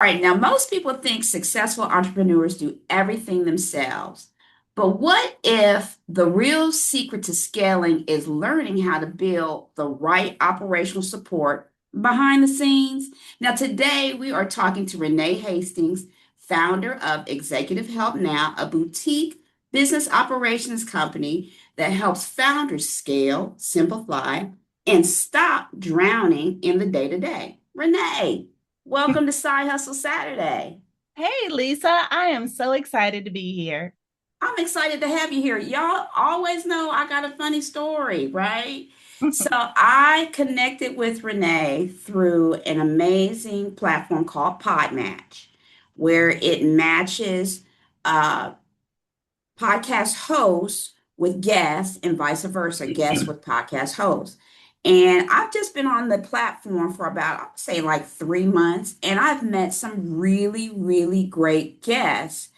right, now most people think successful entrepreneurs do everything themselves. But what if the real secret to scaling is learning how to build the right operational support behind the scenes? Now, today we are talking to Renee Hastings, founder of Executive Help Now, a boutique business operations company that helps founders scale, simplify, and stop drowning in the day to day. Renee, welcome to Side Hustle Saturday. Hey, Lisa, I am so excited to be here. I'm excited to have you here. Y'all always know I got a funny story, right? So I connected with Renee through an amazing platform called Podmatch, where it matches uh, podcast hosts with guests and vice versa, guests with podcast hosts. And I've just been on the platform for about, I'd say like 3 months, and I've met some really, really great guests.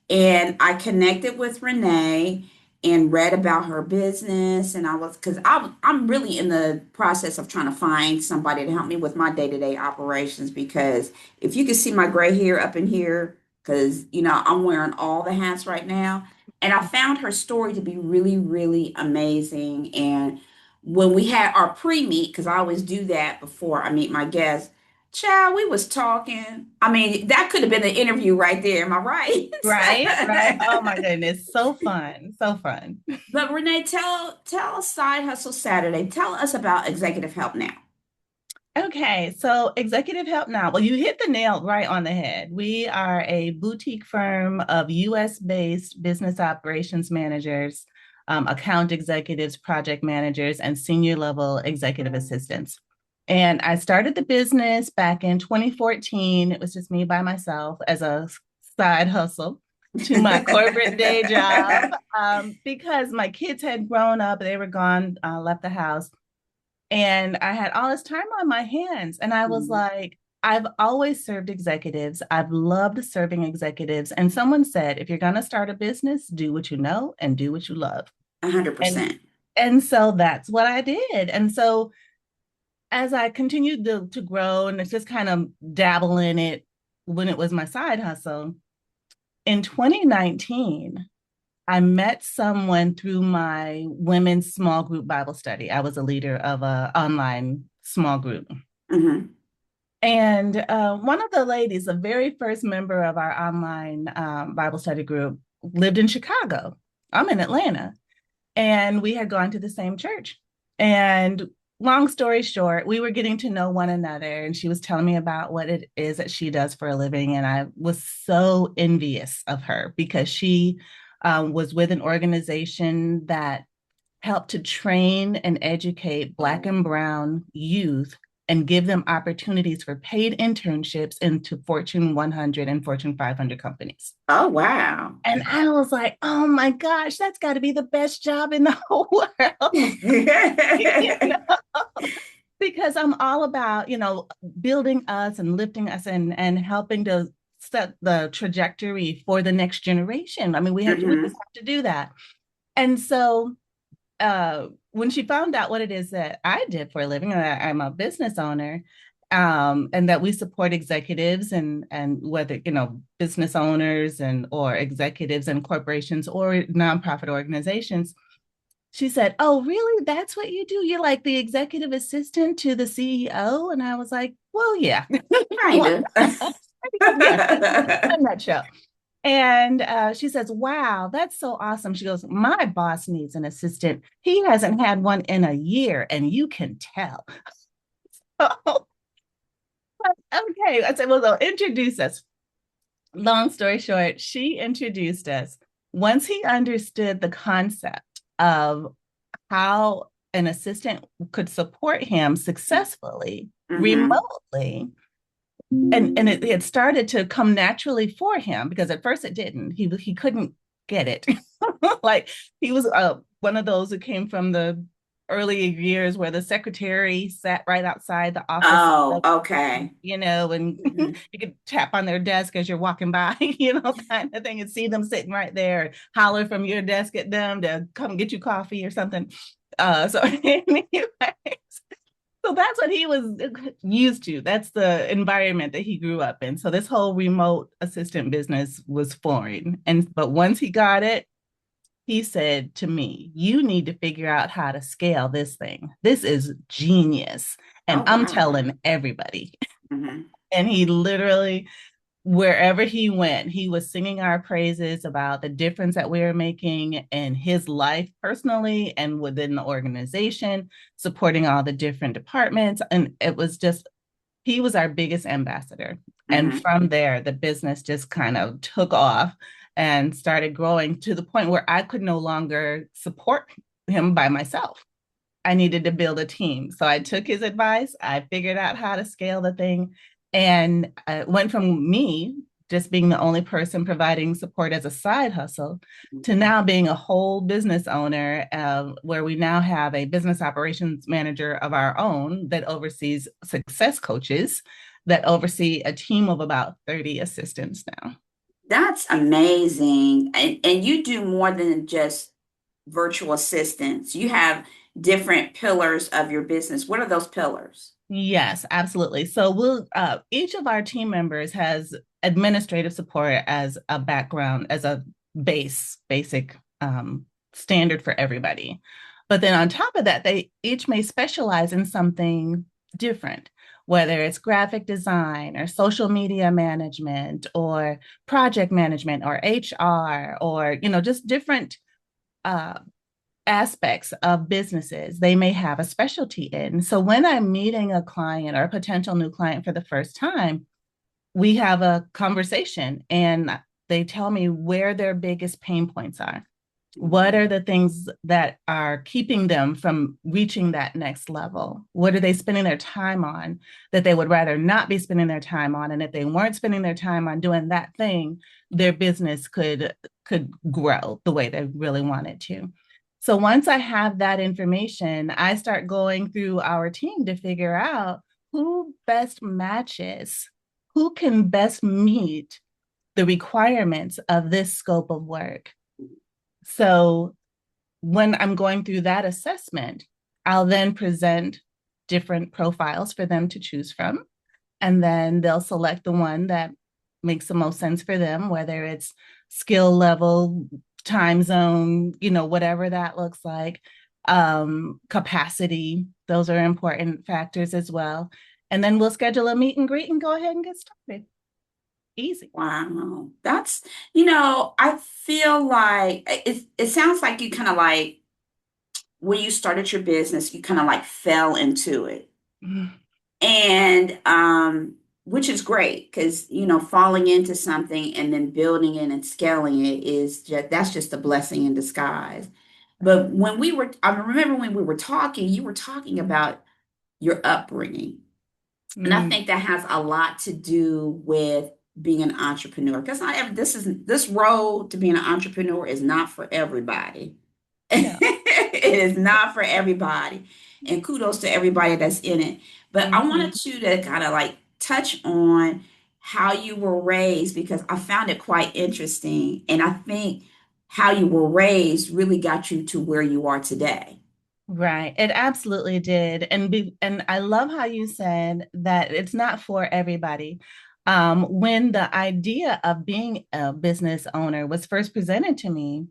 And I connected with Renee and read about her business. And I was, because I'm really in the process of trying to find somebody to help me with my day-to-day operations. Because if you can see my gray hair up in here, because, I'm wearing all the hats right now. And I found her story to be really, really amazing. And when we had our pre-meet, because I always do that before I meet my guests, child, we was talking. I mean, that could have been the interview right there. Am I Right, right. Oh right? my goodness, so fun, so fun. But Renee, tell us Side Hustle Saturday. Tell us about Executive Help Now. Okay, so Executive Help Now. Well, you hit the nail right on the head. We are a boutique firm of US-based business operations managers, account executives, project managers, and senior level executive assistants. And I started the business back in 2014. It was just me by myself as a side hustle to my corporate day job because my kids had grown up, they were gone, left the house, and I had all this time on my hands. And I was like, I've always served executives. I've loved serving executives. And someone said, if you're going to start a business, do what you know and do what you love. A hundred And percent. and so that's what I did. And so as I continued to grow and just kind of dabble in it when it was my side hustle, in 2019, I met someone through my women's small group Bible study. I was a leader of an online small group. Hmm. And one of the ladies, the very first member of our online Bible study group, lived in Chicago. I'm in Atlanta. And we had gone to the same church. And long story short, we were getting to know one another. And she was telling me about what it is that she does for a living. And I was so envious of her because she was with an organization that helped to train and educate Black and Brown youth and give them opportunities for paid internships into Fortune 100 and Fortune 500 companies. Oh, wow. And I was like, oh my gosh, that's got to be the best job in the whole world. You know? Because I'm all about, building us and lifting us and helping to set the trajectory for the next generation. I mean, we just Hmm. have to do that. And so when she found out what it is that I did for a living, and that I'm a business owner, and that we support executives and whether business owners and or executives and corporations or nonprofit organizations, she said, "Oh, really? That's what you do? You're like the executive assistant to the CEO?" And I was like, "Well, yeah, Kind of. yeah, in a nutshell." And she says, "Wow, that's so awesome." She goes, "My boss needs an assistant. He hasn't had one in a year, and you can tell." Okay, I said, "Well, they'll introduce us." Long story short, she introduced us. Once he understood the concept of how an assistant could support him successfully Hmm. remotely, and it had started to come naturally for him because at first it didn't. He couldn't get it. Like he was one of those who came from the early years where the secretary sat right outside the office, Oh, okay. and Hmm. you could tap on their desk as you're walking by, kind of thing, and see them sitting right there, holler from your desk at them to come get you coffee or something. So anyway, So that's what he was used to. That's the environment that he grew up in. So this whole remote assistant business was foreign. And but once he got it, he said to me, "You need to figure out how to scale this thing. This is genius." And Oh, I'm wow. telling everybody. Hmm. And he literally, wherever he went, he was singing our praises about the difference that we were making in his life personally and within the organization, supporting all the different departments. And it was just, he was our biggest ambassador. And Hmm. from there, the business just kind of took off and started growing to the point where I could no longer support him by myself. I needed to build a team. So I took his advice. I figured out how to scale the thing. And it went from me just being the only person providing support as a side hustle to now being a whole business owner, where we now have a business operations manager of our own that oversees success coaches that oversee a team of about 30 assistants now. That's amazing. And you do more than just virtual assistants. You have different pillars of your business. What are those pillars? Yes, absolutely. So we'll each of our team members has administrative support as a background, as a basic standard for everybody. But then on top of that, they each may specialize in something different, whether it's graphic design or social media management or project management or HR or just different uh, aspects of businesses they may have a specialty in. So when I'm meeting a client or a potential new client for the first time, we have a conversation and they tell me where their biggest pain points are. What are the things that are keeping them from reaching that next level? What are they spending their time on that they would rather not be spending their time on? And if they weren't spending their time on doing that thing, their business could grow the way they really wanted to. So once I have that information, I start going through our team to figure out who best matches, who can best meet the requirements of this scope of work. So when I'm going through that assessment, I'll then present different profiles for them to choose from. And then they'll select the one that makes the most sense for them, whether it's skill level, time zone, whatever that looks like, capacity. Those are important factors as well. And then we'll schedule a meet and greet and go ahead and get started. Easy. Wow. I feel like it sounds like you kind of like when you started your business, you kind of like fell into it. And which is great because falling into something and then building it and scaling it is just a blessing in disguise. But I remember when we were talking, you were talking about your upbringing. And I Mm, think that has a lot to do with being an entrepreneur. Because not every, this road to being an entrepreneur is not for everybody. no. It is not for everybody. And kudos to everybody that's in it. But I Mhm. wanted you to kind of like touch on how you were raised because I found it quite interesting. And I think how you were raised really got you to where you are today. Right. It absolutely did. And I love how you said that it's not for everybody. When the idea of being a business owner was first presented to me,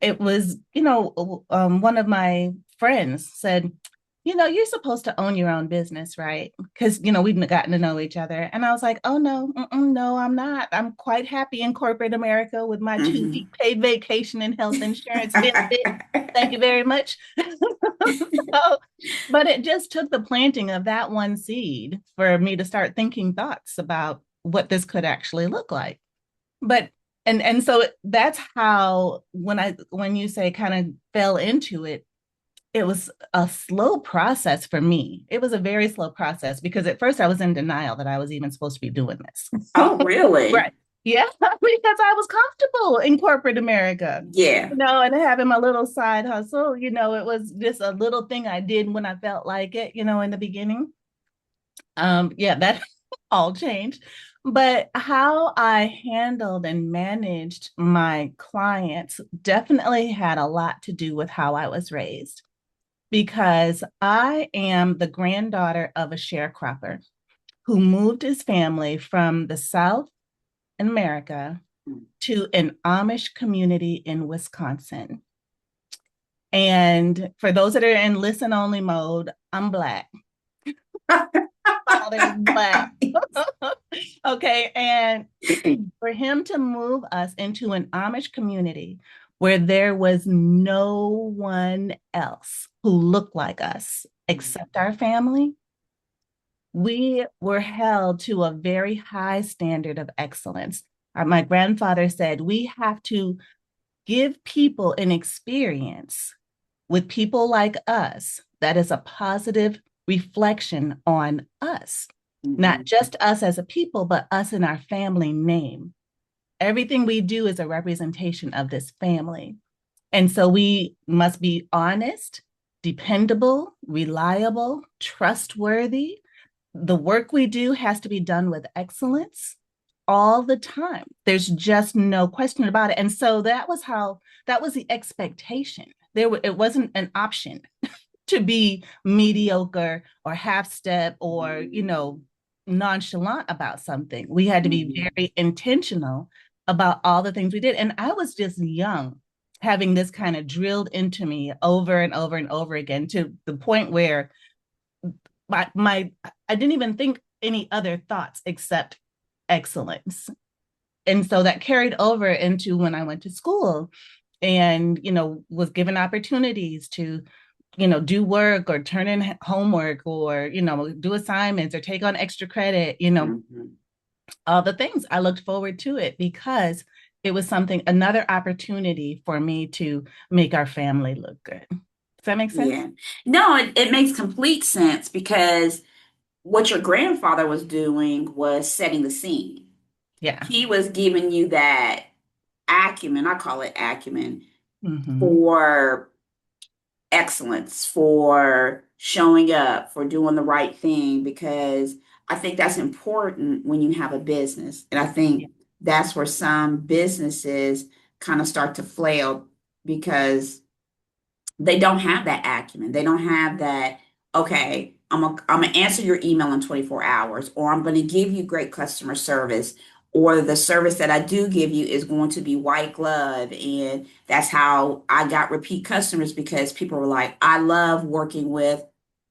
it was, one of my friends said, you're supposed to own your own business, right? Because, we've gotten to know each other. And I was like, oh, no, no, I'm not. I'm quite happy in corporate America with my 2 week Mhm. paid vacation and health insurance benefit. Thank you very much. So, but it just took the planting of that one seed for me to start thinking thoughts about what this could actually look like. But and so that's how when you say kind of fell into it, it was a slow process for me. It was a very slow process because at first I was in denial that I was even supposed to be doing this. Oh, really? Right. Yeah, because I was comfortable in corporate America, Yeah. and having my little side hustle, it was just a little thing I did when I felt like it, in the beginning. Yeah, that all changed. But how I handled and managed my clients definitely had a lot to do with how I was raised. because I am the granddaughter of a sharecropper who moved his family from the South in America to an Amish community in Wisconsin. And for those that are in listen only mode, I'm Black. Father is Black. Okay. And for him to move us into an Amish community where there was no one else who looked like us except our family, we were held to a very high standard of excellence. My grandfather said, we have to give people an experience with people like us that is a positive reflection on us, not just us as a people, but us in our family name. Everything we do is a representation of this family. And so we must be honest, dependable, reliable, trustworthy. The work we do has to be done with excellence all the time. There's just no question about it. And so that was the expectation. It wasn't an option to be mediocre or half step or, nonchalant about something. We had to be very intentional about all the things we did. And I was just young, having this kind of drilled into me over and over and over again, to the point where my I didn't even think any other thoughts except excellence. And so that carried over into when I went to school and, was given opportunities to, do work or turn in homework or, do assignments or take on extra credit, all the things. I looked forward to it because it was another opportunity for me to make our family look good. Does that make sense? Yeah. No, it makes complete sense because what your grandfather was doing was setting the scene. Yeah. He was giving you that acumen, I call it acumen, Mm-hmm. for excellence, for showing up, for doing the right thing, because I think that's important when you have a business. And I Yeah. think that's where some businesses kind of start to flail because they don't have that acumen. They don't have that, okay, I'm gonna answer your email in 24 hours, or I'm gonna give you great customer service, or the service that I do give you is going to be white glove. And that's how I got repeat customers because people were like, I love working with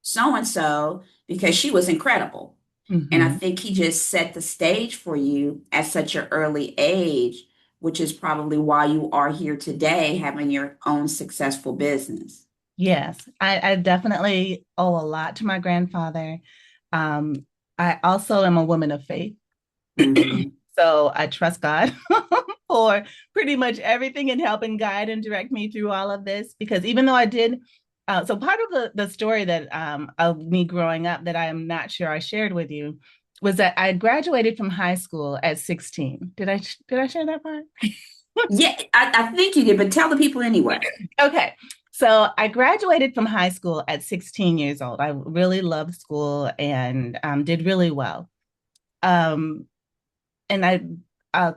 so and so because she was incredible. And I Mm-hmm. think he just set the stage for you at such an early age, which is probably why you are here today having your own successful business. Yes, I definitely owe a lot to my grandfather. Um, I also am a woman of faith. Hmm. So I trust God for pretty much everything and help and guide and direct me through all of this. Because even though I did, so part of the story that of me growing up that I am not sure I shared with you was that I graduated from high school at 16. Did I share that part? Yeah, I think you did, but tell the people anyway. Okay. So I graduated from high school at 16 years old. I really loved school and did really well. Um, and I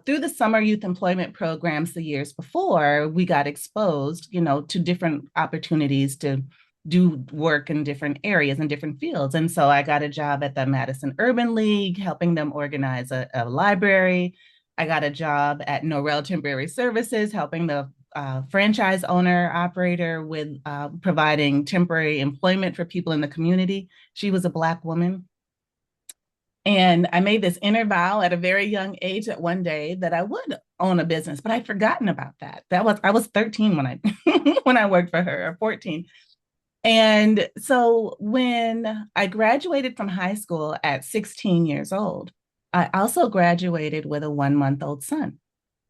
through the summer youth employment programs the years before, we got exposed, to different opportunities to do work in different areas and different fields. And so I got a job at the Madison Urban League, helping them organize a library. I got a job at Norrell Temporary Services, helping the franchise owner operator with providing temporary employment for people in the community. She was a Black woman. And I made this inner vow at a very young age that one day that I would own a business, but I'd forgotten about that. I was 13 when I when I worked for her, or 14. And so when I graduated from high school at 16 years old, I also graduated with a 1 month old son.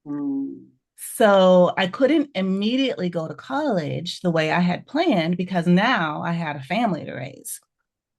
Mm, So I couldn't immediately go to college the way I had planned because now I had a family to raise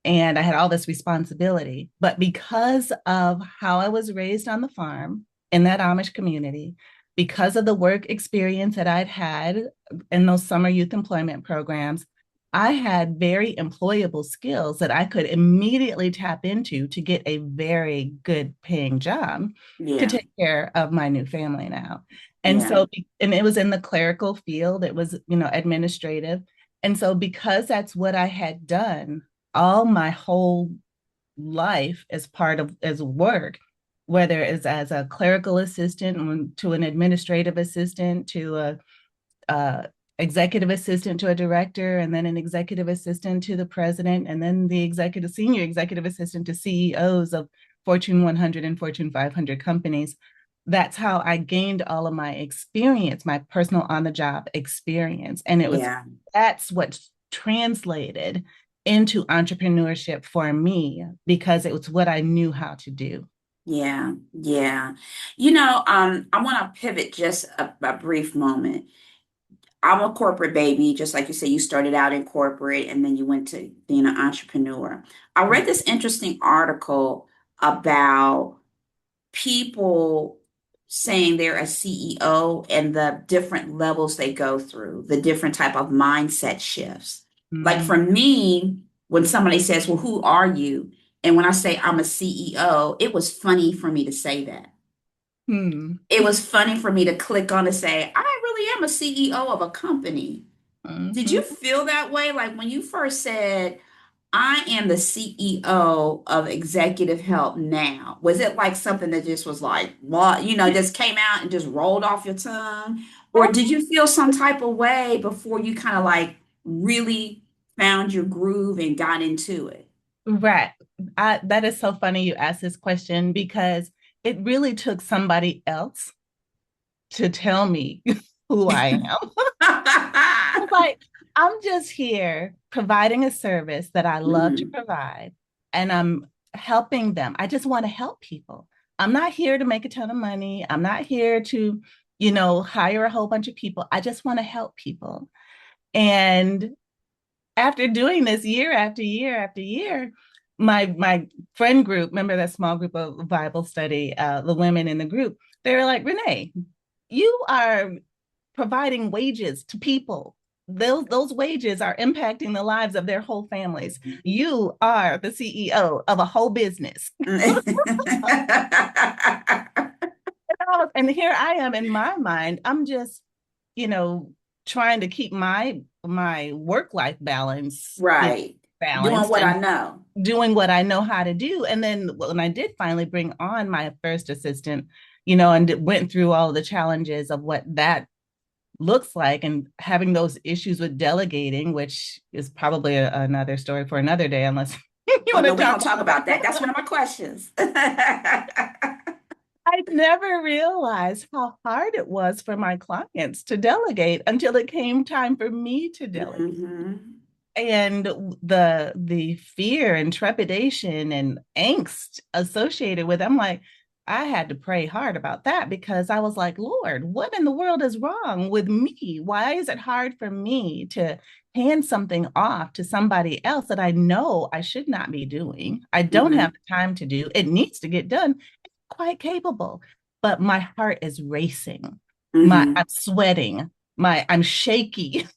and I had all this responsibility. But because of how I was raised on the farm in that Amish community, because of the work experience that I'd had in those summer youth employment programs, I had very employable skills that I could immediately tap into to get a very good paying job to yeah, take care of my new family now. And yeah. so, and it was in the clerical field, it was, administrative. And so, because that's what I had done all my whole life as part of as work, whether it's as a clerical assistant to an administrative assistant to a executive assistant to a director, and then an executive assistant to the president, and then the executive senior executive assistant to CEOs of Fortune 100 and Fortune 500 companies. That's how I gained all of my experience, my personal on the job experience. And Yeah. that's what translated into entrepreneurship for me because it was what I knew how to do. Yeah. Yeah. I want to pivot just a brief moment. I'm a corporate baby, just like you said, you started out in corporate and then you went to being an entrepreneur. I read this interesting article about people saying they're a CEO and the different levels they go through, the different type of mindset shifts. Like Mm-hmm. for me, when somebody says, "Well, who are you?" And when I say I'm a CEO, it was funny for me to say that. Mm-hmm. It was funny for me to click on to say, I really am a CEO of a company. Did you Mm-hmm. feel that way? Like when you first said, I am the CEO of Executive Help Now. Was it like something that just was like, what, just came out and just rolled off your tongue? Or did you feel some type of way before you kind of like really found your groove and got into it? Right. That is so funny you asked this question because it really took somebody else to tell me who I am. It's like, I'm just here providing a service that I love to Mhm, provide, and I'm helping them. I just want to help people. I'm not here to make a ton of money. I'm not here to, hire a whole bunch of people. I just want to help people. And after doing this year after year after year, my friend group, remember that small group of Bible study, the women in the group, they were like, Renee, you are providing wages to people. Those wages are impacting the lives of their whole families. You are the CEO of a whole business. And here I am in my mind. I'm just, you know, trying to keep my work life balance, Right. Doing balanced what I and know. doing what I know how to do. And then when I did finally bring on my first assistant, and went through all of the challenges of what that looks like and having those issues with delegating, which is probably another story for another day, unless you Oh want no, to we're talk. gonna talk about that. That's one of my questions. I never realized how hard it was for my clients to delegate until it came time for me to delegate. Hmm. And the fear and trepidation and angst associated with it, I'm like, I had to pray hard about that because I was like, Lord, what in the world is wrong with me? Why is it hard for me to hand something off to somebody else that I know I should not be doing? I don't have Hmm. the time to do. It needs to get done. Quite capable, but my heart is racing. I'm Hmm. sweating. I'm shaky.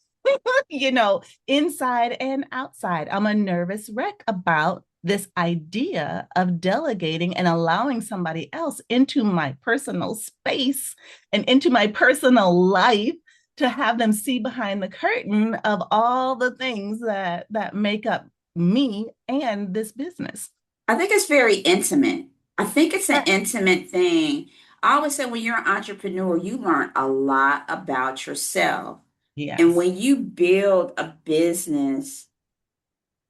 you know, Inside and outside. I'm a nervous wreck about this idea of delegating and allowing somebody else into my personal space and into my personal life to have them see behind the curtain of all the things that make up me and this business. I think it's very intimate. I think it's an intimate thing. I always say when you're an entrepreneur, you learn a lot about yourself. And Yes. when you build a business,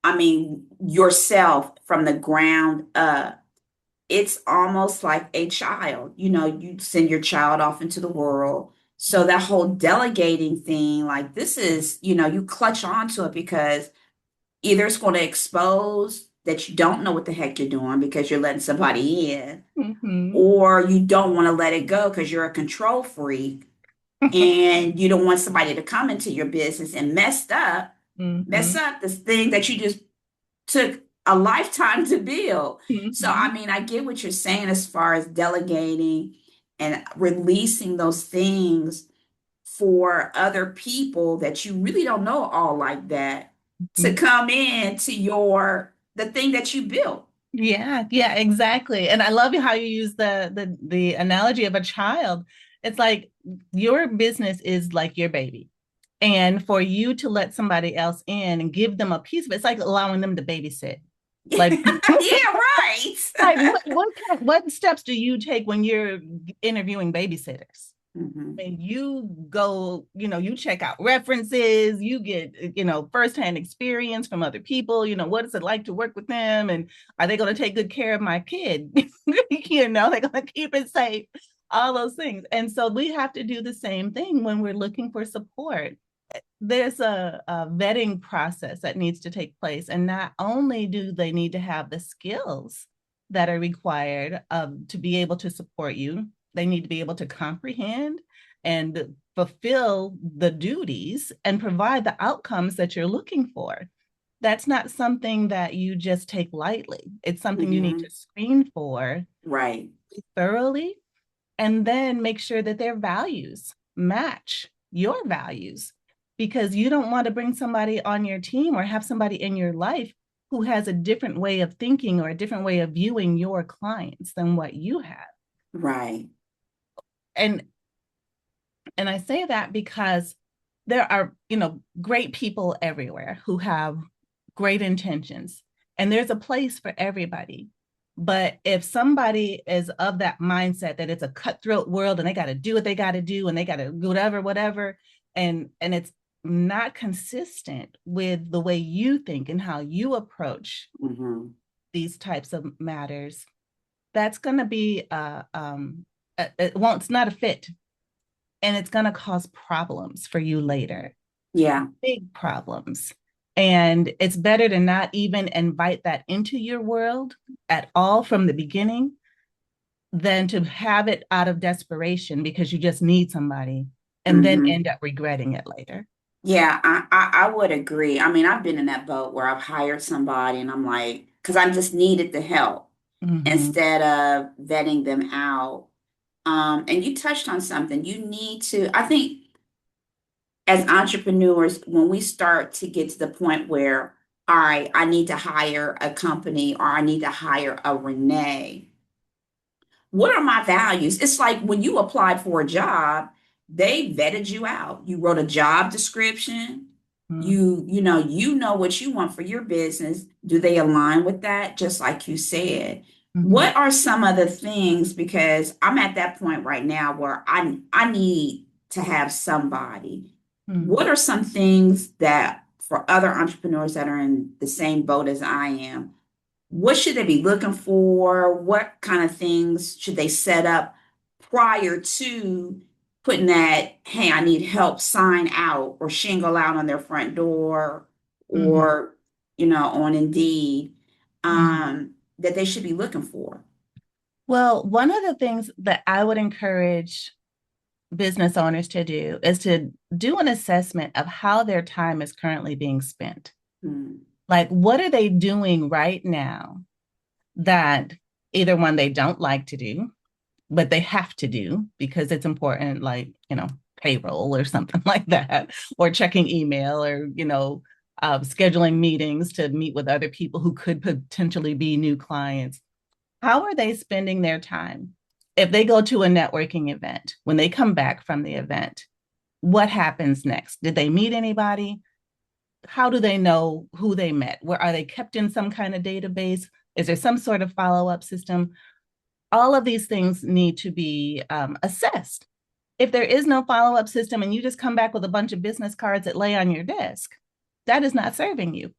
I mean, yourself from the ground up, it's almost like a child. You send your child off into the world. So that whole delegating thing, like this is, you clutch onto it because either it's going to expose that you don't know what the heck you're doing because you're letting somebody in, Mm-hmm. or you don't want to let it go because you're a control freak and you don't want somebody to come into your business and mess Mm-hmm. up this thing that you just took a lifetime to build. So, Mm-hmm. I mean, I get what you're saying as far as delegating and releasing those things for other people that you really don't know all like that to Mm-hmm. come in to the thing that you built. Yeah, exactly. And I love how you use the analogy of a child. It's like your business is like your baby. And for you to let somebody else in and give them a piece of it, it's like allowing them to babysit. Like, Yeah, right. like what steps do you take when you're interviewing babysitters? Hmm. And you go, you check out references, you get, firsthand experience from other people, what is it like to work with them? And are they going to take good care of my kid? They're going to keep it safe, all those things. And so we have to do the same thing when we're looking for support. There's a vetting process that needs to take place. And not only do they need to have the skills that are required to be able to support you, they need to be able to comprehend and fulfill the duties and provide the outcomes that you're looking for. That's not something that you just take lightly. It's something you need Hmm. to screen for Right. thoroughly, and then make sure that their values match your values, because you don't want to bring somebody on your team or have somebody in your life who has a different way of thinking or a different way of viewing your clients than what you have. Right. And I say that because there are, great people everywhere who have great intentions, and there's a place for everybody. But if somebody is of that mindset that it's a cutthroat world and they got to do what they got to do and they got to whatever, and it's not consistent with the way you think and how you approach Hmm. these types of matters, that's going to be well, it's not a fit, and it's going to cause problems for you later, Yeah. big problems. And it's better to not even invite that into your world at all from the beginning than to have it out of desperation because you just need somebody and then Hmm. end up regretting it later. Yeah, I would agree. I mean, I've been in that boat where I've hired somebody and I'm like, because I just needed the help Mm-hmm. instead of vetting them out. And you touched on something. You need to, I think, as entrepreneurs, when we start to get to the point where, all right, I need to hire a company or I need to hire a Renee, what are my values? It's like when you applied for a job, they vetted you out. You wrote a job description. You know what you want for your business. Do they align with that? Just like you said. Mm-hmm. What are some of the things? Because I'm at that point right now where I need to have somebody. Mm-hmm. What are some things that for other entrepreneurs that are in the same boat as I am? What should they be looking for? What kind of things should they set up prior to putting that, hey, I need help sign out or shingle out on their front door Mm-hmm. or, on Indeed, Mm-hmm. that they should be looking for? Well, one of the things that I would encourage business owners to do is to do an assessment of how their time is currently being spent. Hmm. Like, what are they doing right now that either one they don't like to do, but they have to do because it's important, like, payroll or something like that, or checking email or, scheduling meetings to meet with other people who could potentially be new clients. How are they spending their time? If they go to a networking event, when they come back from the event, what happens next? Did they meet anybody? How do they know who they met? Where are they kept in some kind of database? Is there some sort of follow-up system? All of these things need to be assessed. If there is no follow-up system and you just come back with a bunch of business cards that lay on your desk, that is not serving you.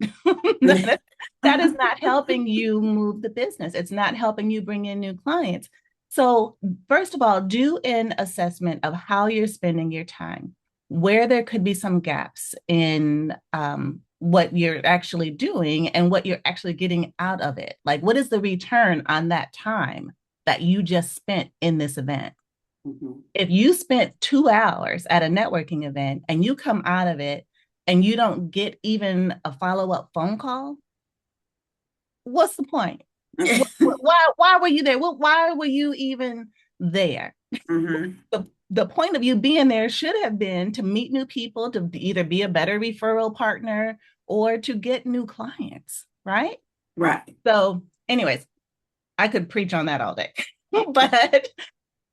that is not helping you move the business. It's not helping you bring in new clients. So, first of all, do an assessment of how you're spending your time, where there could be some gaps in what you're actually doing and what you're actually getting out of it. Like, what is the return on that time that you just spent in this event? Mhm. If you spent 2 hours at a networking event and you come out of it and you don't get even a follow-up phone call, what's the point? Why were you there? Why were you even there? Mhm. The point of you being there should have been to meet new people, to either be a better referral partner or to get new clients, right? Right. So, anyways, I could preach on that all day, but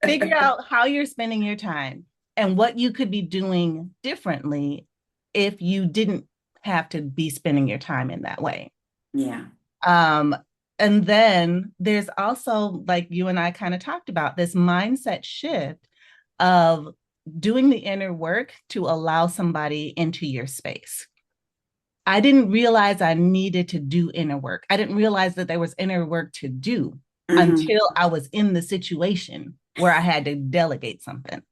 figure out how you're spending your time and what you could be doing differently if you didn't have to be spending your time in that way. Yeah. Um, and then there's also, like you and I kind of talked about, this mindset shift of doing the inner work to allow somebody into your space. I didn't realize I needed to do inner work. I didn't realize that there was inner work to do Hmm. until I was in the situation where I had to delegate something.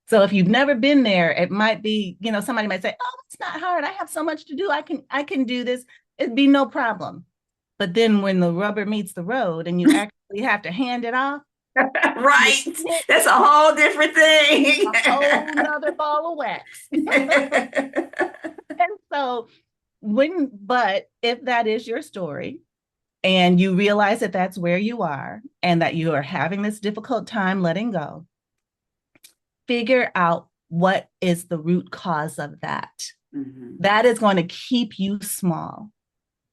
So if you've never been there, it might be, somebody might say, "Oh, it's not hard. I have so much to do. I can do this. It'd be no problem." But then when the rubber meets the road and you actually have to hand it off, Right. That's a whole different thing. a whole nother ball of wax. And so but if that is your story and you realize that that's where you are and that you are having this difficult time letting go, figure out what is the root cause of that. Hmm. That is going to keep you small.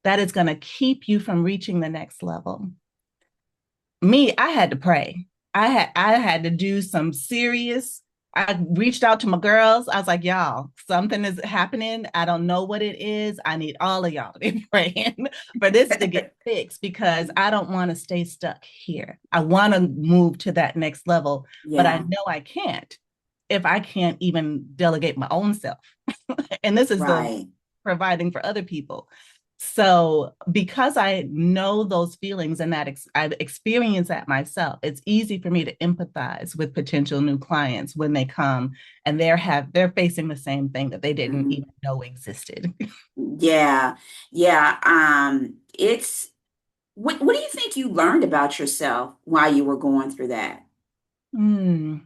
That is going to keep you from reaching the next level. Me, I had to pray. I had to do some serious. I reached out to my girls. I was like, y'all, something is happening. I don't know what it is. I need all of y'all to be praying for this to get fixed because I don't want to stay stuck here. I want to move to that next level, but I Yeah. know I can't if I can't even delegate my own self. And this is the Right. providing for other people. So, because I know those feelings and I've experienced that myself, it's easy for me to empathize with potential new clients when they come and they're facing the same thing that they didn't Hmm. even know existed. Yeah. Yeah. It's what do you think you learned about yourself while you were going through that? Hmm.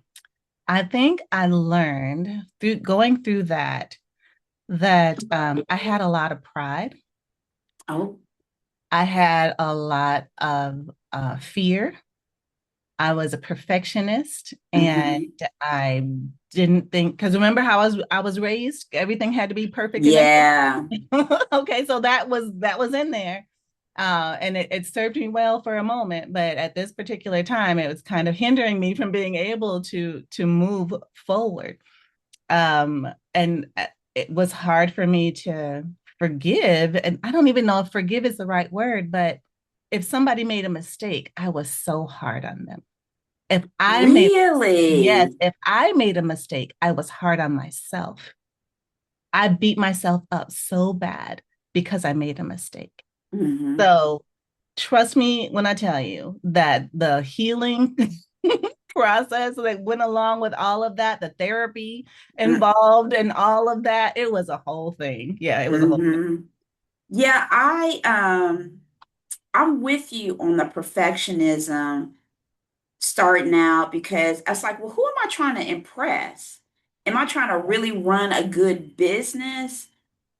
I think I learned through going through that I had a lot of pride. Oh. I had a lot of fear. I was a perfectionist and Hmm. I didn't think because remember how I was raised, everything had to be perfect and Yeah. okay, so that was in there. And it served me well for a moment, but at this particular time, it was kind of hindering me from being able to move forward. And it was hard for me to forgive, and I don't even know if forgive is the right word, but if somebody made a mistake, I was so hard on them. If I made Yes, Really? if I made a mistake, I was hard on myself. I beat myself up so bad because I made a mistake. Hmm. So trust me when I tell you that the healing process that went along with all of that, the therapy involved and all of that, it was a whole thing. Yeah, it was a whole thing. Hmm. Yeah, I'm with you on the perfectionism starting out because I was like, well, who am I trying to impress? Am I trying to really run a good business?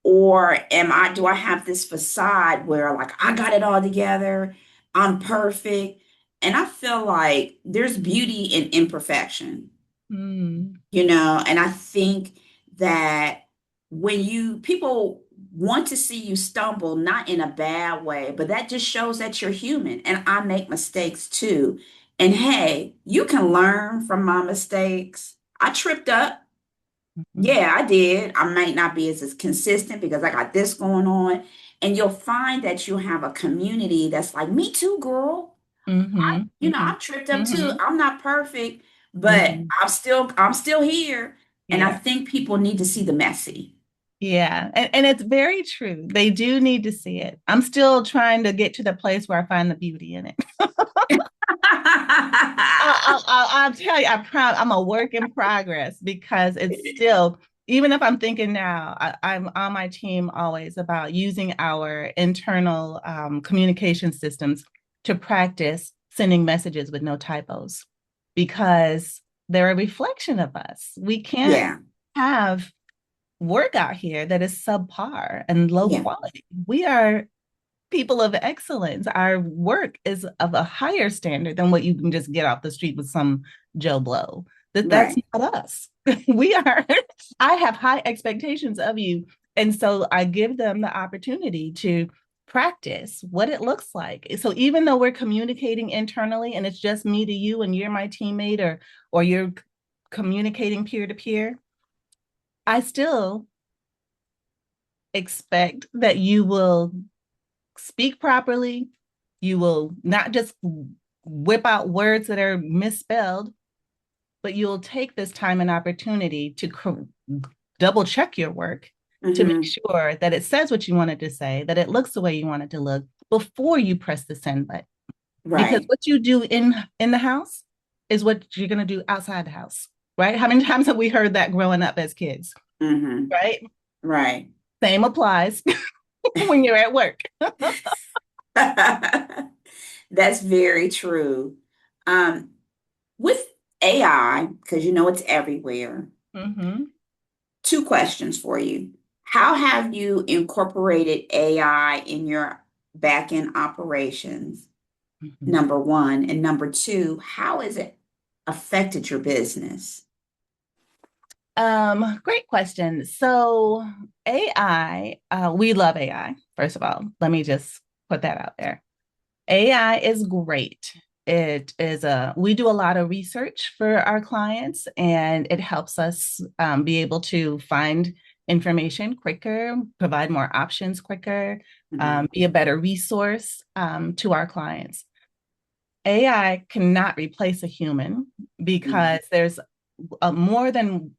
Or do I have this facade where like I got it all together, I'm perfect? And I feel like there's beauty in imperfection, Mm, and I think that when people want to see you stumble, not in a bad way, but that just shows that you're human. And I make mistakes too. And hey, you can learn from my mistakes. I tripped up. mhm, Yeah, I did. I might not be as consistent because I got this going on. And you'll find that you'll have a community that's like, me too, girl. mhm, I mhm, tripped up too. mhm, I'm not perfect, but mhm. I'm still here. And I Yeah. think people need to see the messy. Yeah, and it's very true. They do need to see it. I'm still trying to get to the place where I find the beauty in it. I'll tell you, I'm a work in progress because it's still, even if I'm thinking now, I'm on my team always about using our internal communication systems to practice sending messages with no typos because they're a reflection of us. We can't Yeah, have work out here that is subpar and low yeah, quality. We are people of excellence. Our work is of a higher standard than what you can just get off the street with some Joe Blow. That's right. not us. We are, I have high expectations of you. And so I give them the opportunity to practice what it looks like. So even though we're communicating internally and it's just me to you and you're my teammate or you're communicating peer to peer, I still expect that you will speak properly. You will not just whip out words that are misspelled, but you'll take this time and opportunity to double check your work to make Mm-hmm. sure that it says what you wanted to say, that it looks the way you want it to look before you press the send button. Because Right. what you do in the house is what you're going to do outside the house, right? How many times have we heard that growing up as kids, Mm-hmm. right? Right. Same applies when you're at work. That's very true. Um, with AI, because you know it's everywhere, Mm-hmm. two questions for you. How have you incorporated AI in your back-end operations? Mm-hmm. Number one. And number two, how has it affected your business? Great question. So AI, we love AI. First of all, let me just put that out there. AI is great. It is we do a lot of research for our clients, and it helps us be able to find information quicker, provide more options quicker, Mhm, be a better resource to our clients. AI cannot replace a human mhm, because there's more than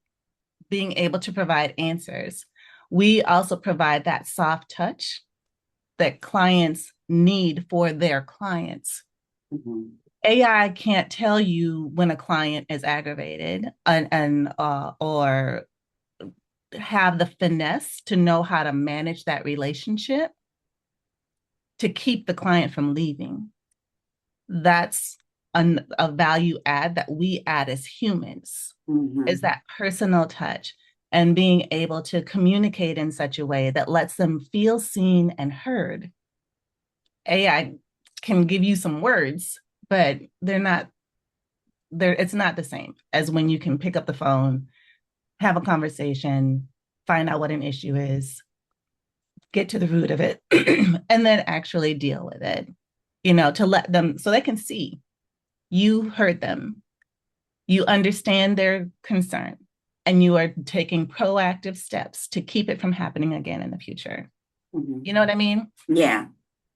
being able to provide answers. We also provide that soft touch that clients need for their clients. mhm, AI can't tell you when a client is aggravated and or have the finesse to know how to manage that relationship to keep the client from leaving. That's a value add that we add as humans, is mhm, that personal touch and being able to communicate in such a way that lets them feel seen and heard. AI can give you some words, but it's not the same as when you can pick up the phone, have a conversation, find out what an issue is, get to the root of it, and then actually deal with it, to let them so they can see you heard them, you understand their concern, and you are taking proactive steps to keep it from happening again in the future. mhm. You know what I mean? Yeah.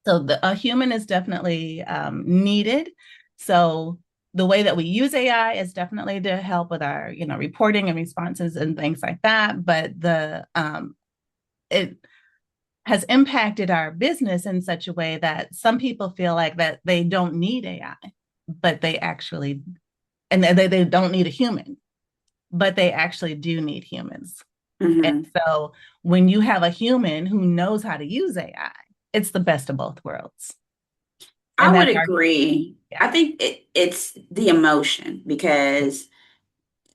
So a human is definitely needed. So the way that we use AI is definitely to help with our, reporting and responses and things like that. But it has impacted our business in such a way that some people feel like that they don't need AI, but they actually, and they don't need a human, but they actually do need humans. And Mhm. so when you have a human who knows how to use AI, it's the best of both worlds. And I would that's our, agree. yeah. I think it's the emotion because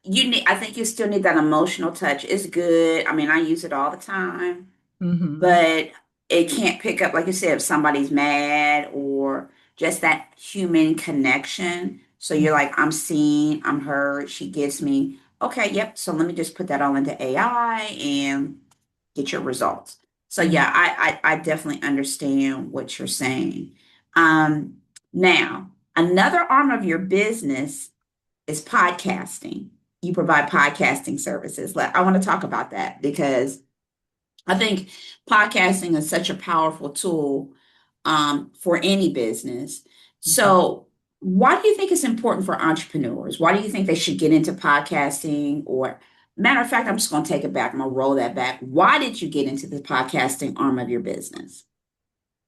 I think you still need that emotional touch. It's good. I mean, I use it all the time, Mm-hmm. but it can't pick up, like you said, if somebody's mad or just that human connection. So you're Mm-hmm. like, I'm seen, I'm heard, she gets me. Okay, yep. So let me just put that all into AI and get your results. So Mm-hmm. yeah, I definitely understand what you're saying. Um, now, another arm of your business is podcasting. You provide podcasting services. I want to talk about that because I think podcasting is such a powerful tool for any business. Mm-hmm. So, why do you think it's important for entrepreneurs? Why do you think they should get into podcasting? Or, matter of fact, I'm just going to take it back. I'm going to roll that back. Why did you get into the podcasting arm of your business?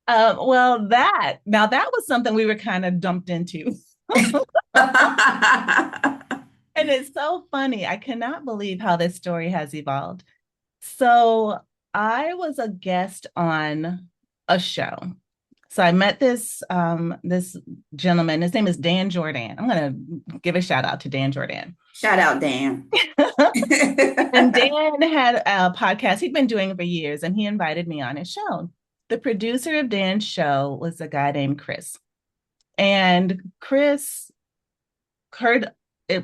Well, that was something we were kind of dumped into. And it's so funny. I cannot believe how this story has evolved. So I was a guest on a show. So I met this gentleman. His name is Dan Jordan. I'm gonna give a shout out to Dan Jordan. Shout out, Dan. And Dan had a podcast he'd been doing for years, and he invited me on his show. The producer of Dan's show was a guy named Chris. And Chris heard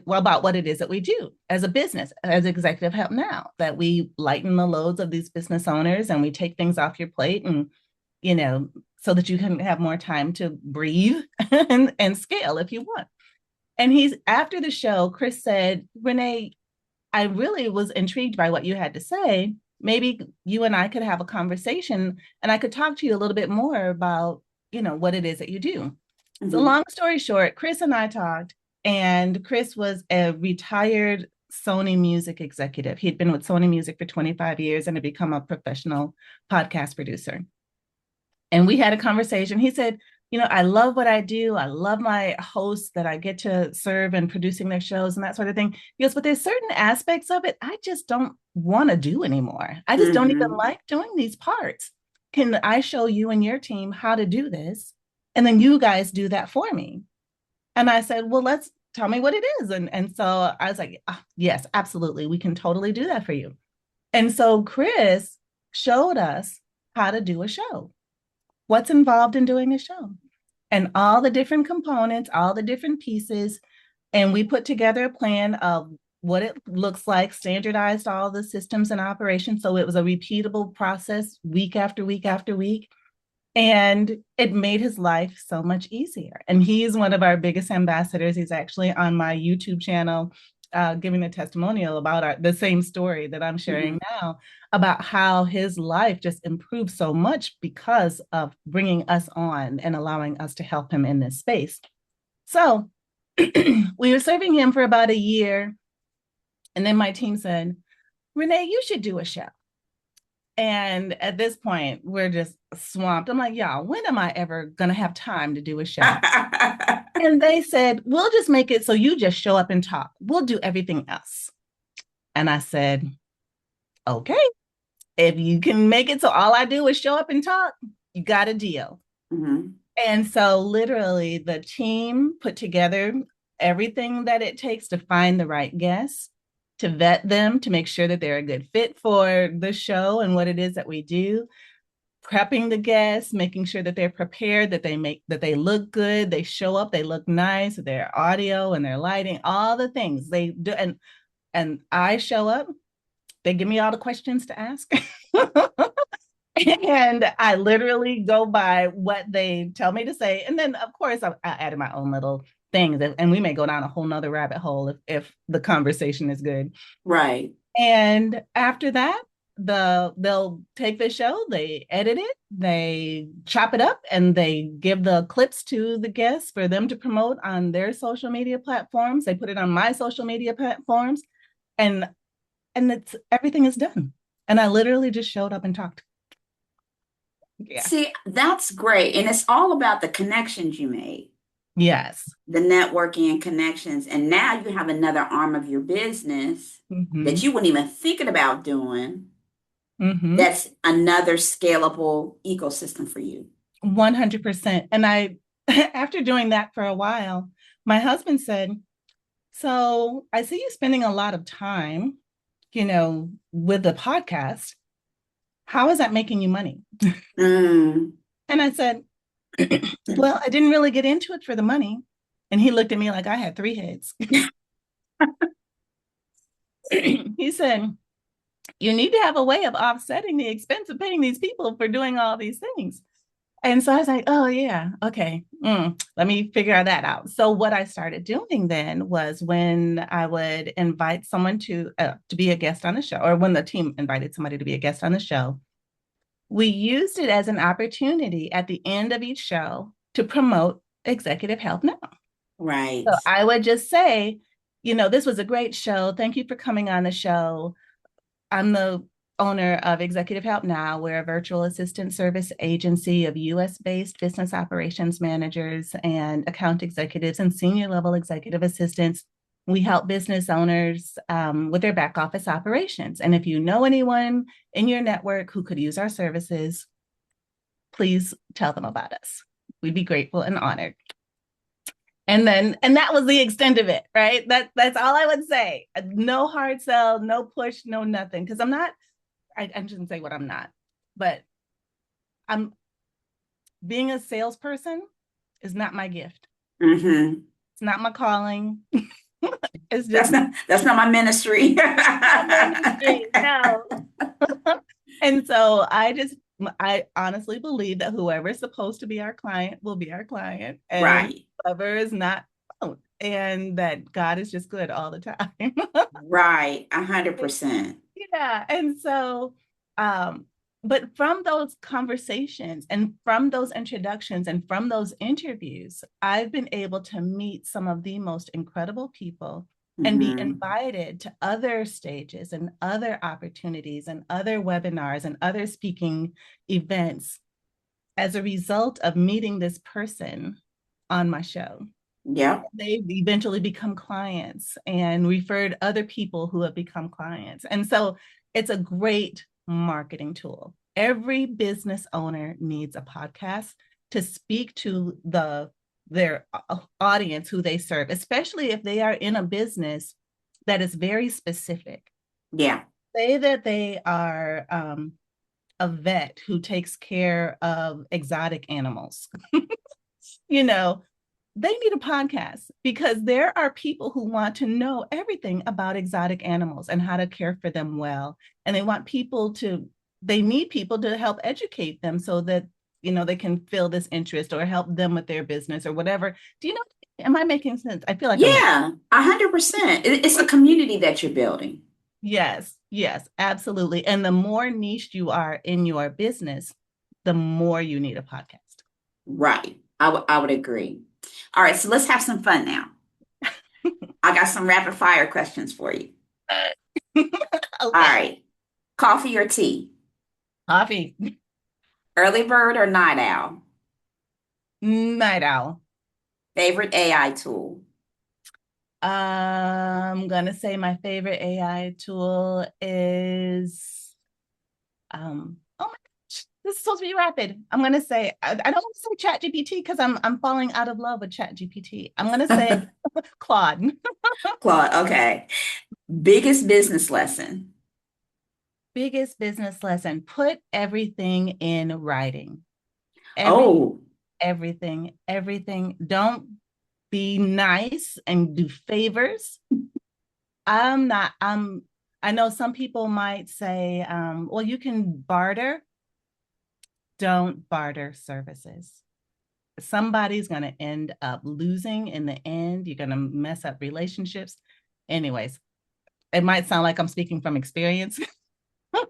about what it is that we do as a business, as Executive Help Now, that we lighten the loads of these business owners and we take things off your plate and, so that you can have more time to breathe and scale if you want. And after the show, Chris said, Renee, I really was intrigued by what you had to say, maybe you and I could have a conversation and I could talk to you a little bit more about, what it is that you do. So Hmm. long story short, Chris and I talked, and Chris was a retired Sony Music executive. He'd been with Sony Music for 25 years and had become a professional podcast producer. And we had a conversation. He said, I love what I do. I love my hosts that I get to serve and producing their shows and that sort of thing. He goes, but there's certain aspects of it I just don't want to do anymore. I just don't even Hmm. like doing these parts. Can I show you and your team how to do this? And then you guys do that for me. And I said, well, let's tell me what it is. And so I was like, yes, absolutely. We can totally do that for you. And so Chris showed us how to do a show, what's involved in doing a show, and all the different components, all the different pieces. And we put together a plan of what it looks like, standardized all the systems and operations. So it was a repeatable process week after week after week. And it made his life so much easier. And he's one of our biggest ambassadors. He's actually on my YouTube channel, giving a testimonial about the same story that I'm sharing Hmm. now, about how his life just improved so much because of bringing us on and allowing us to help him in this space. So we were serving him for about a year. And then my team said, Renee, you should do a show. And at this point, we're just swamped. I'm like, y'all, when am I ever going to have time to do a show? And they said, we'll just make it so you just show up and talk. We'll do everything else. And I said, okay, if you can make it so all I do is show up and talk, you got a deal. Hmm. And so literally the team put together everything that it takes to find the right guests, to vet them, to make sure that they're a good fit for the show and what it is that we do, prepping the guests, making sure that they're prepared, that they look good, they show up, they look nice, their audio and their lighting, all the things they do. And I show up, they give me all the questions to ask. And I literally go by what they tell me to say. And then of course I added my own little things, and we may go down a whole nother rabbit hole if the conversation is good. Right. And after that, they'll take the show, they edit it, they chop it up, and they give the clips to the guests for them to promote on their social media platforms. They put it on my social media platforms, and it's everything is done. And I literally just showed up and talked. Yeah. See, that's great. And it's all about the connections you made, Yes. the networking and connections. And now you have another arm of your business that Mm-hmm. you weren't even thinking about doing. Mm-hmm. That's another scalable ecosystem for you. 100%. And I, after doing that for a while, my husband said, so I see you spending a lot of time, with the podcast. How is that making you money? Mm. And I said, well, I didn't really get into it for the money. And he looked at me like I had three heads. He said, you need to have a way of offsetting the expense of paying these people for doing all these things. And so I was like, oh, yeah, okay. Let me figure that out. So what I started doing then was, when I would invite someone to be a guest on the show, or when the team invited somebody to be a guest on the show, we used it as an opportunity at the end of each show to promote Executive Health Now. Right. So I would just say, this was a great show. Thank you for coming on the show. I'm the owner of Executive Help Now. We're a virtual assistant service agency of US-based business operations managers and account executives and senior level executive assistants. We help business owners with their back office operations. And if you know anyone in your network who could use our services, please tell them about us. We'd be grateful and honored. And that was the extent of it, right? That's all I would say. No hard sell, no push, no nothing. Because I shouldn't say what I'm not, but I'm being a salesperson is not my gift. Hmm. It's not my calling. It's That's just not my ministry. not ministry. No. And so I honestly believe that whoever is supposed to be our client will be our client, and Right. whoever is not won't. And that God is just good all the time. Right. 100%. Yeah. And so Um, but from those conversations and from those introductions and from those interviews, I've been able to meet some of the most incredible people and be Hmm. invited to other stages and other opportunities and other webinars and other speaking events as a result of meeting this person on my show. Yep. They've eventually become clients and referred other people who have become clients. And so it's a great marketing tool. Every business owner needs a podcast to speak to their audience who they serve, especially if they are in a business that is very specific. Yeah. Say that they are a vet who takes care of exotic animals. you know, they need a podcast because there are people who want to know everything about exotic animals and how to care for them well. And they need people to help educate them so that, they can feel this interest or help them with their business or whatever. Do you know? Am I making sense? I feel like I'm making. Yeah, 100%. It's a community that you're building. Yes, yes, absolutely. And the more niche you are in your business, the more you need a podcast. Right. I would agree. All right, so let's have some fun now. I got some rapid fire questions for you. All Okay. right. Coffee or tea? Coffee. Early bird or night owl? Night owl. Favorite AI tool? I'm gonna say my favorite AI tool is oh my gosh, this is supposed to be rapid. I'm gonna say I don't want to say Chat GPT because I'm falling out of love with Chat GPT. I'm gonna say Claude. Claude, okay. Biggest business lesson? Biggest business lesson: put everything in writing. Every Oh, everything. Don't be nice and do favors. I'm not, I know some people might say, well, you can barter. Don't barter services. Somebody's going to end up losing in the end. You're going to mess up relationships. Anyways, it might sound like I'm speaking from experience. no,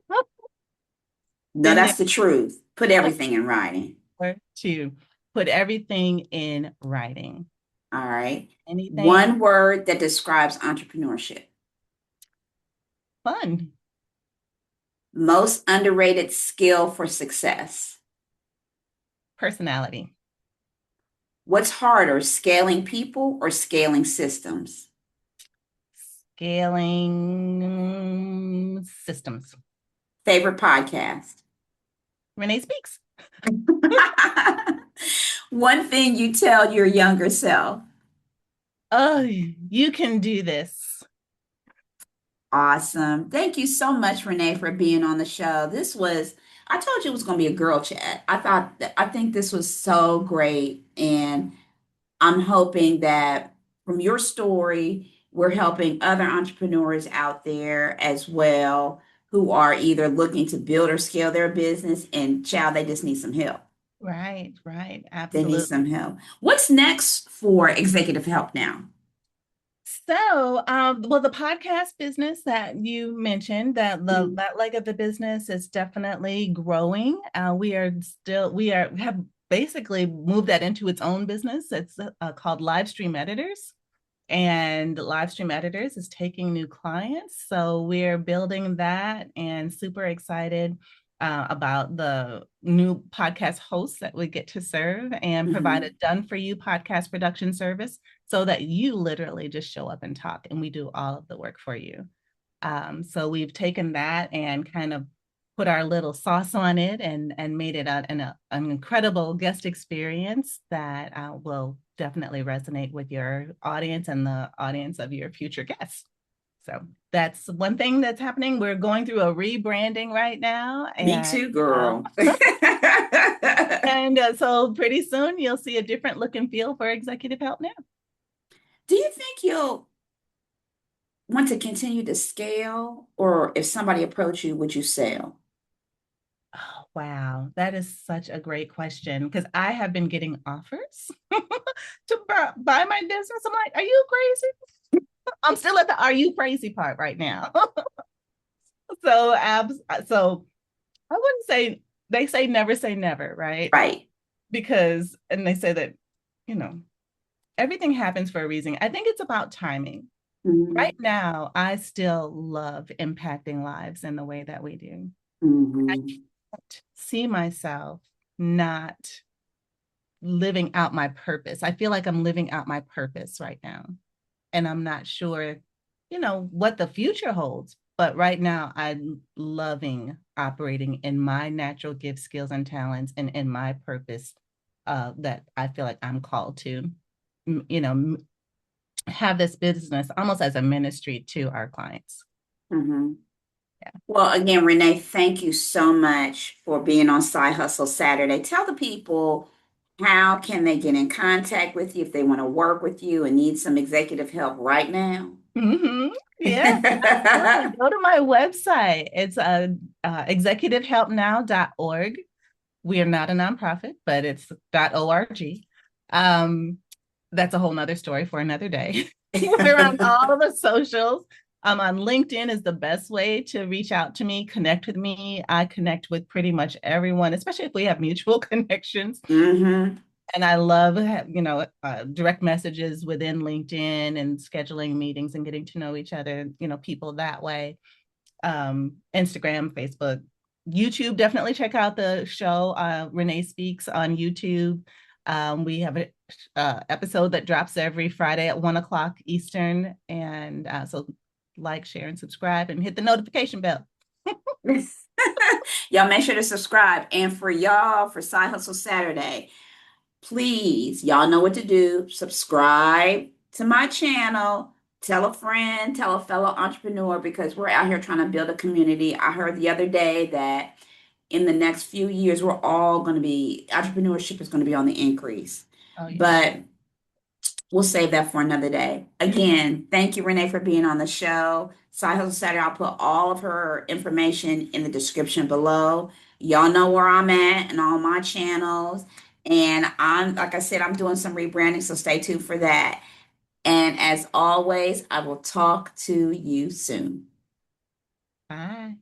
Been there that's the truth. Put everything in writing. before, to put everything in writing. All right. Anything One word that describes entrepreneurship. fun. Most underrated skill for success. Personality. What's harder, scaling people or scaling systems? Scaling systems. Favorite podcast? Renee speaks. One thing you tell your younger self. Oh, you can do this. Awesome. Thank you so much, Renee, for being on the show. I told you it was going to be a girl chat. I think this was so great. And I'm hoping that from your story, we're helping other entrepreneurs out there as well who are either looking to build or scale their business and child, they just need some help. Right, They need absolutely. some help. What's next for executive help now? So, well, the podcast business that you mentioned, Mhm. that leg of the business is definitely growing. We have basically moved that into its own business. It's called Live Stream Editors, and Live Stream Editors is taking new clients. So we're building that and super excited about the new podcast hosts that we get to serve and provide a Mhm. done for you podcast production service so that you literally just show up and talk and we do all of the work for you. So we've taken that and kind of put our little sauce on it and made it an incredible guest experience that will definitely resonate with your audience and the audience of your future guests. So that's one thing that's happening. We're going through a rebranding right now, Me too, um, girl. and so pretty soon you'll see a different look and feel for executive help now. Do you think you'll want to continue to scale, or if somebody approached you, would you sell? Oh, wow, that is such a great question because I have been getting offers to buy my business. I'm like, are you crazy? I'm still at the are you crazy part right now. so abs so I wouldn't say, they say never, right? Right. Because, and they say that, you know, everything happens for a reason. I think it's about timing. Hmm. Right now, I still love impacting lives in the way that we do. I Hmm. can't see myself not living out my purpose. I feel like I'm living out my purpose right now. And I'm not sure, what the future holds. But right now, I'm loving operating in my natural gifts, skills, and talents and in my purpose that I feel like I'm called to, you know, have this business almost as a ministry to our clients. Hmm. Yeah. Well, again, Renee, thank you so much for being on Side Hustle Saturday. Tell the people how can they get in contact with you if they want to work with you and need some executive help right now. Mm-hmm. Yeah, absolutely. Go to my website. It's executivehelpnow.org. We are not a nonprofit, but it's .org. Um, that's a whole nother story for another day. We're on all of the socials. On LinkedIn is the best way to reach out to me, connect with me. I connect with pretty much everyone, especially if we have mutual connections. Hmm. And I love, direct messages within LinkedIn and scheduling meetings and getting to know each other, people that way. Instagram, Facebook, YouTube. Definitely check out the show. Renee Speaks on YouTube. We have an episode that drops every Friday at 1 o'clock Eastern. And so like, share, and subscribe and hit the notification bell. Y'all make sure to subscribe. And for y'all, for Side Hustle Saturday, please, y'all know what to do. Subscribe to my channel. Tell a friend, tell a fellow entrepreneur because we're out here trying to build a community. I heard the other day that in the next few years, we're all going to be, entrepreneurship is going to be on the increase. Oh, yeah. But we'll save that for another day. Again, thank you, Renee, for being on the show. Side Hustle Saturday, I'll put all of her information in the description below. Y'all know where I'm at and all my channels. And like I said, I'm doing some rebranding, so stay tuned for that. And as always, I will talk to you soon. Bye.